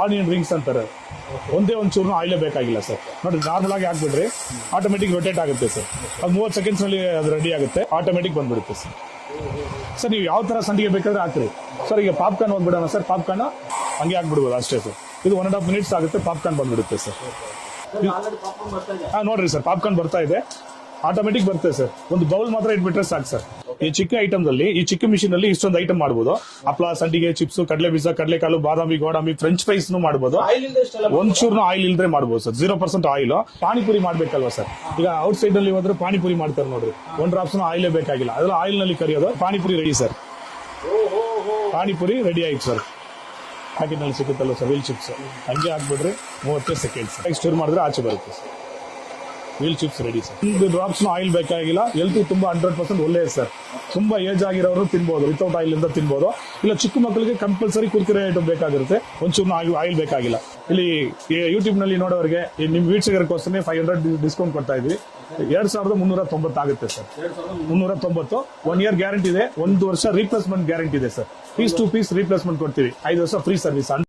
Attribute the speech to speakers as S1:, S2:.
S1: Onion rings ಅಂತಾರೆ. ಒಂದೇ ಒಂಚೂರು ಆಯಿಲೇ ಬೇಕಾಗಿಲ್ಲ ಸರ್. ನೋಡಿ ನಾರ್ಮಲ್ ಆಗಿ ಹಾಕ್ಬಿಡ್ರಿ, ಆಟೋಮೆಟಿಕ್ ರೊಟೇಟ್ ಆಗುತ್ತೆ ಸರ್. ಅದು 30 ಸೆಕೆಂಡ್ಸ್ ನಲ್ಲಿ ಅದು ರೆಡಿ ಆಗುತ್ತೆ, ಆಟೋಮೆಟಿಕ್ ಬಂದ್ಬಿಡುತ್ತೆ ಸರ್. ಸರ್ ನೀವು ಯಾವ ತರ ಸಂಡಿಗೆ ಬೇಕಾದ್ರೆ ಹಾಕ್ರಿ ಸರ್. ಈಗ ಪಾಪ್ಕಾರ್ನ್ ಹೋಗ್ಬಿಡೋಣ ಸರ್, ಪಾಪ್ಕಾರ್ನ್ ಹಂಗೆ ಹಾಕ್ಬಿಡ್ಬೋದು ಅಷ್ಟೇ ಸರ್. ಇದು 1.5 ಮಿನಿಟ್ಸ್ ಆಗುತ್ತೆ, ಪಾಪ್ಕಾರ್ನ್ ಬಂದ್ಬಿಡುತ್ತೆ ಸರ್. ನೋಡ್ರಿ ಸರ್, ಪಾಪ್ಕಾರ್ನ್ ಬರ್ತಾ ಇದೆ, ಆಟೋಮೆಟಿಕ್ ಬರುತ್ತೆ ಸರ್. ಒಂದು ಬೌಲ್ ಮಾತ್ರ ಇಟ್ಬಿಟ್ರೆ ಸಾಕು ಸರ್. ಈ ಚಿಕ್ಕ ಐಟಮ್ ಅಲ್ಲಿ, ಈ ಚಿಕ್ಕ ಮಿಷಿನ್ ಅಲ್ಲಿ ಇಷ್ಟೊಂದು ಐಟಮ್ ಮಾಡಬಹುದು. ಹಪ್ಳ, ಸಂಡಿಗೆ, ಚಿಪ್ಸ್, ಕಡಲೆ ಬೀಜ, ಕಡಲೆಕಾಳು, ಬಾದಾಮಿ, ಗೋಡಂಬಿ, ಫ್ರೆಂಚ್ ಫ್ರೈಸ್ ಮಾಡಬಹುದು. ಒಂಚೂರ್ನು ಆಯಿಲ್ ಇಲ್ದ್ರೆ ಮಾಡಬಹುದು ಸರ್. 0% ಆಯಿಲ್. ಪಾನಿಪುರಿ ಮಾಡ್ಬೇಕಲ್ವಾ ಸರ್. ಈಗ ಔಟ್ ಸೈಡ್ ಅಲ್ಲಿ ಹೋದ್ರೆ ಪಾನಿಪುರಿ ಮಾಡ್ತಾರೆ ನೋಡ್ರಿ, 1 ಡ್ರಾಪ್ಸ್ ಆಯಿಲೇ ಬೇಕಾಗಿಲ್ಲ. ಅದೆಲ್ಲ ಆಯಿಲ್ ನಲ್ಲಿ ಕರಿಯೋದು. Panipuri ready sir. Panipuri ready ಆಯ್ತು ಸರ್. ಪ್ಯಾಕೆಟ್ ನಲ್ಲಿ ಸಿಗುತ್ತಲ್ಲ ಸರ್, ವೀಲ್ ಚಿಪ್ಸ್ ಹಂಗೆ ಹಾಕ್ಬಿಡ್ರಿ, 30 ಸೆಕೆಂಡ್ಸ್ ಸ್ಟೋರ್ ಮಾಡಿದ್ರೆ ಆಚೆ ಬರುತ್ತೆ sir. Wheel chips ready sir. 1 drops oil ಬೇಕಾಗಿಲ್ಲ. ಹೆಲ್ತ್ ತುಂಬಾ 100% ಒಳ್ಳೆಯದು ಸರ್. ತುಂಬಾ ಏಜ್ ಆಗಿರೋರು ತಿನ್ಬಹುದು, ವಿತೌಟ್ ಆಯಿಲ್ ಇಂದ ತಿನ್ಬಹುದು. ಇಲ್ಲ ಚಿಕ್ಕ ಮಕ್ಕಳಿಗೆ ಕಂಪಲ್ಸರಿ ಕುರ್ಕುರೆ ಐಟಮ್ ಬೇಕಾಗಿರುತ್ತೆ, ಒಂಚೂರು ಆಯಿಲ್ ಬೇಕಾಗಿಲ್ಲ. ಇಲ್ಲಿ ಯೂಟ್ಯೂಬ್ ನಲ್ಲಿ ನೋಡೋರಿಗೆ ನಿಮ್ ವೀಕ್ಷಕರಿಗೋಸ್ಕರ 500 ಡಿಸ್ಕೌಂಟ್ ಕೊಡ್ತಾ ಇದ್ವಿ. 2390 ಆಗುತ್ತೆ ಸರ್. 390. 1 ಇಯರ್ ಗ್ಯಾರಂಟಿ ಇದೆ, 1 ವರ್ಷ ರೀಪ್ಲೇಸ್ಮೆಂಟ್ ಗ್ಯಾರಂಟಿ ಇದೆ sir. Piece to piece replacement ಕೊಡ್ತೀವಿ, 5 ವರ್ಷ ಫ್ರೀ ಸರ್ವಿಸ್.